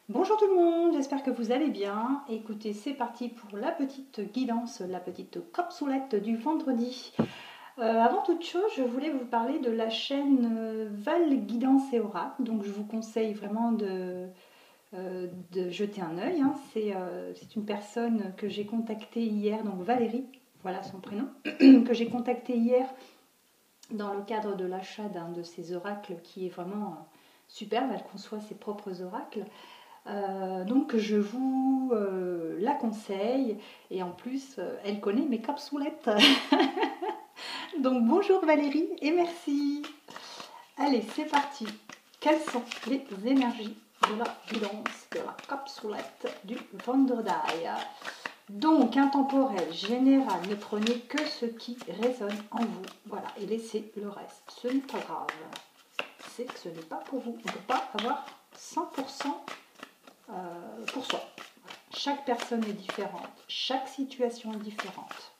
Bonjour tout le monde, j'espère que vous allez bien. Écoutez, c'est parti pour la petite guidance, la petite capsoulette du vendredi. Avant toute chose, je voulais vous parler de la chaîne Val Guidance et Oracle. Donc je vous conseille vraiment de jeter un œil. Hein. C'est une personne que j'ai contactée hier, donc Valérie, voilà son prénom, que j'ai contactée hier dans le cadre de l'achat d'un de ses oracles qui est vraiment superbe. Elle conçoit ses propres oracles. Donc je vous la conseille et en plus elle connaît mes capsoulettes. Donc bonjour Valérie et merci. Allez, c'est parti. Quelles sont les énergies de la guidance de la capsoulette du vendredi? Donc intemporel, général, ne prenez que ce qui résonne en vous. Voilà, et laissez le reste. Ce n'est pas grave. C'est que ce n'est pas pour vous. On ne peut pas avoir 100% pour soi. Chaque personne est différente, chaque situation est différente.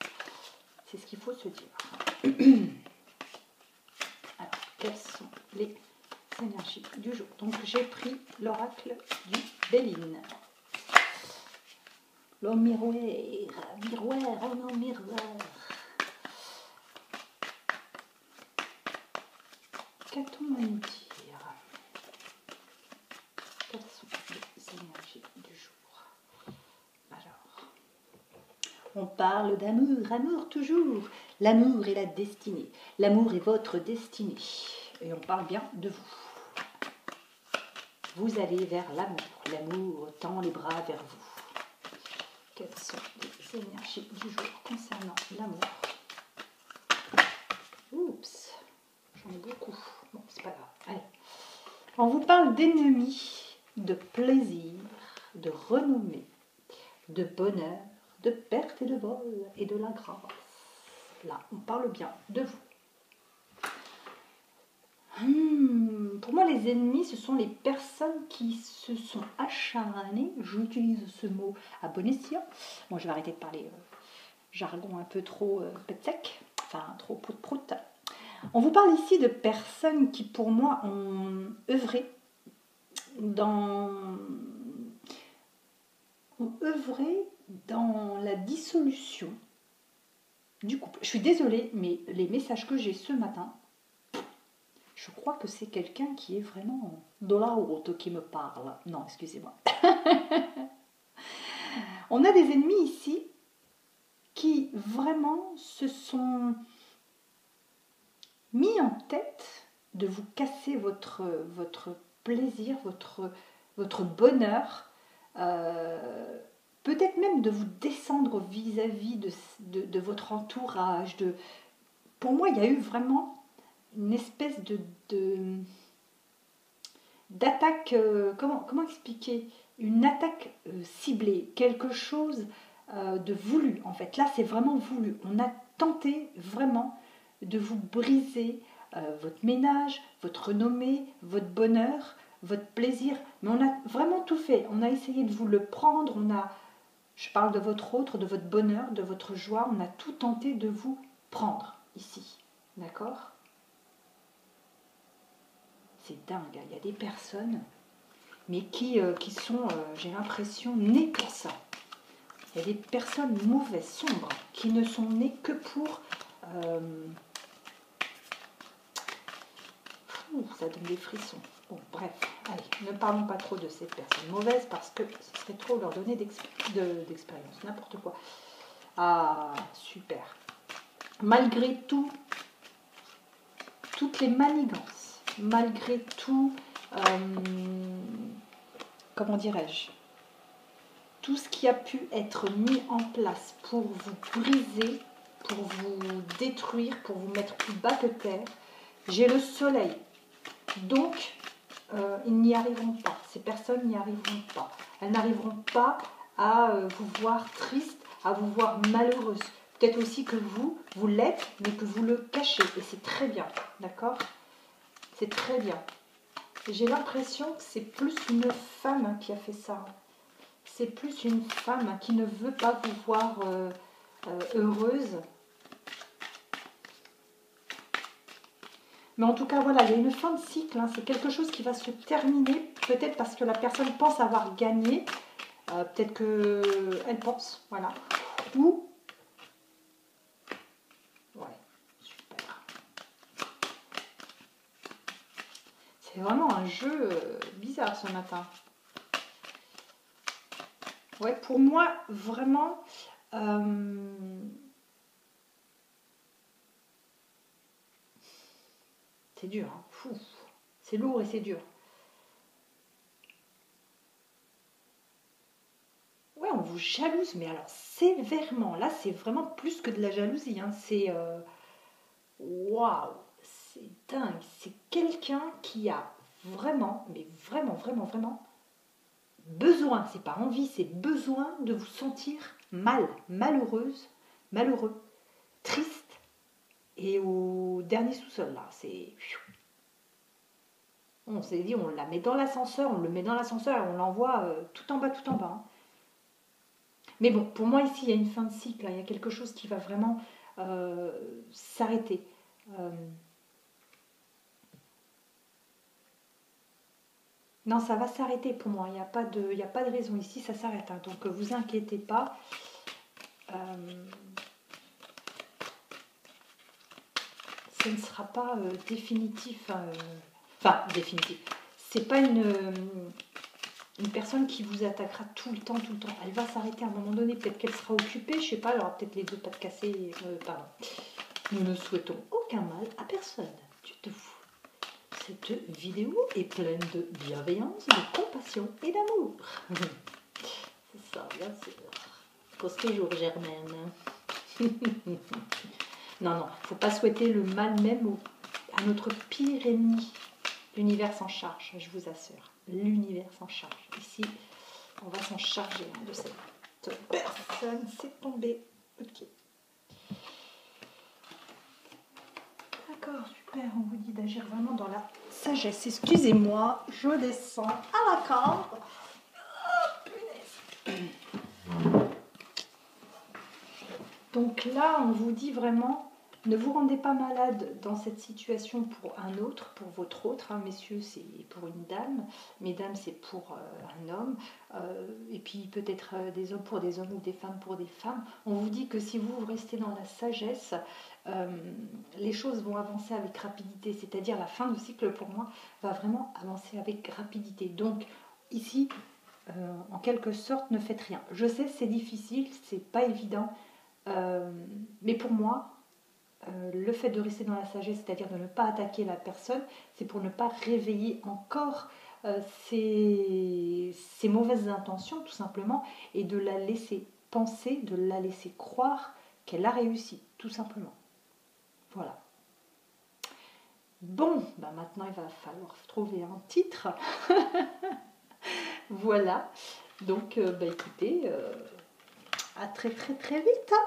C'est ce qu'il faut se dire. Alors, quelles sont les énergies du jour? Donc, j'ai pris l'oracle du Béline. L'homme miroir, miroir, un homme miroir. Qu'a-t-on à nous dire? Quelles sont les énergies du jour? Alors, on parle d'amour, amour toujours. L'amour est la destinée. L'amour est votre destinée. Et on parle bien de vous. Vous allez vers l'amour. L'amour tend les bras vers vous. Quelles sont les énergies du jour concernant l'amour? Oups, j'en ai beaucoup. Bon, c'est pas grave. Allez. On vous parle d'ennemis, de plaisir, de renommée, de bonheur, de perte et de vol et de la grâce. Là, on parle bien de vous. Pour moi, les ennemis, ce sont les personnes qui se sont acharnées, j'utilise ce mot à bon escient. Bon, je vais arrêter de parler jargon un peu trop pet-sec, enfin trop prout-prout. On vous parle ici de personnes qui, pour moi, ont œuvré dans la dissolution du couple. Je suis désolée, mais les messages que j'ai ce matin, je crois que c'est quelqu'un qui est vraiment de la haute qui me parle. Non, excusez-moi. On a des ennemis ici qui vraiment se sont mis en tête de vous casser votre plaisir, votre bonheur, peut-être même de vous descendre vis-à-vis de votre entourage. Pour moi, il y a eu vraiment une espèce d'attaque, comment expliquer? Une attaque ciblée, quelque chose de voulu en fait. Là, c'est vraiment voulu. On a tenté vraiment de vous briser votre ménage, votre renommée, votre bonheur, votre plaisir. Mais on a vraiment tout fait. On a essayé de vous le prendre. Je parle de votre autre, de votre bonheur, de votre joie. On a tout tenté de vous prendre ici. D'accord? C'est dingue. Il y a des personnes, mais qui sont, j'ai l'impression, nées pour ça. Il y a des personnes mauvaises, sombres, qui ne sont nées que pour... ça donne des frissons. Bon, bref, allez, ne parlons pas trop de ces personnes mauvaises parce que ce serait trop leur donner d'expérience, n'importe quoi. Ah, super. Malgré tout, toutes les manigances, malgré tout, comment dirais-je, tout ce qui a pu être mis en place pour vous briser, pour vous détruire, pour vous mettre plus bas que terre, j'ai le soleil. Donc, ils n'y arriveront pas. Ces personnes n'y arriveront pas. Elles n'arriveront pas à vous voir triste, à vous voir malheureuse. Peut-être aussi que vous l'êtes, mais que vous le cachez. Et c'est très bien, d'accord? C'est très bien. J'ai l'impression que c'est plus une femme qui a fait ça. C'est plus une femme qui ne veut pas vous voir heureuse. Mais en tout cas, voilà, il y a une fin de cycle. Hein. C'est quelque chose qui va se terminer. Peut-être parce que la personne pense avoir gagné. Peut-être qu'elle pense. Voilà. Ou... Ouais, super. C'est vraiment un jeu bizarre ce matin. Ouais, pour moi, vraiment... c'est dur. Hein. C'est lourd et c'est dur. Ouais, on vous jalouse, mais alors sévèrement. Là, c'est vraiment plus que de la jalousie. Hein. C'est... waouh, c'est dingue. C'est quelqu'un qui a vraiment, mais vraiment, vraiment, vraiment besoin, c'est pas envie, c'est besoin de vous sentir mal, malheureuse, malheureux, triste. Et au dernier sous-sol, là, c'est... On s'est dit, on la met dans l'ascenseur, on le met dans l'ascenseur et on l'envoie tout en bas, tout en bas. Hein. Mais bon, pour moi, ici, il y a une fin de cycle. Hein. Il y a quelque chose qui va vraiment s'arrêter. Non, ça va s'arrêter pour moi. Il n'y a pas de raison ici, ça s'arrête. Hein. Donc, vous inquiétez pas. Ce ne sera pas définitif. Enfin, définitif. C'est pas une personne qui vous attaquera tout le temps, tout le temps. Elle va s'arrêter à un moment donné. Peut-être qu'elle sera occupée. Je sais pas. Elle aura peut-être les deux pattes cassées. Pardon. Nous ne souhaitons aucun mal à personne. Tu te fous. Cette vidéo est pleine de bienveillance, de compassion et d'amour. C'est ça, bien sûr. Cause toujours, Germaine. Non, non, il ne faut pas souhaiter le mal même à notre pire ennemi. L'univers s'en charge, je vous assure. L'univers s'en charge. Ici, on va s'en charger de cette personne. C'est tombé. Ok. D'accord, super. On vous dit d'agir vraiment dans la sagesse. Excusez-moi, je descends à la corde. Oh, punaise. Donc là, on vous dit vraiment, ne vous rendez pas malade dans cette situation pour un autre, pour votre autre. Hein, messieurs, c'est pour une dame. Mesdames, c'est pour un homme. Et puis peut-être des hommes pour des hommes ou des femmes pour des femmes. On vous dit que si vous restez dans la sagesse, les choses vont avancer avec rapidité. C'est-à-dire la fin de cycle, pour moi, va vraiment avancer avec rapidité. Donc ici, en quelque sorte, ne faites rien. Je sais, c'est difficile, c'est pas évident. Mais pour moi, le fait de rester dans la sagesse, c'est-à-dire de ne pas attaquer la personne, c'est pour ne pas réveiller encore ses mauvaises intentions, tout simplement, et de la laisser penser, de la laisser croire qu'elle a réussi, tout simplement. Voilà. Bon, bah maintenant il va falloir trouver un titre. Voilà. Donc, bah écoutez, à très très très vite. Hein.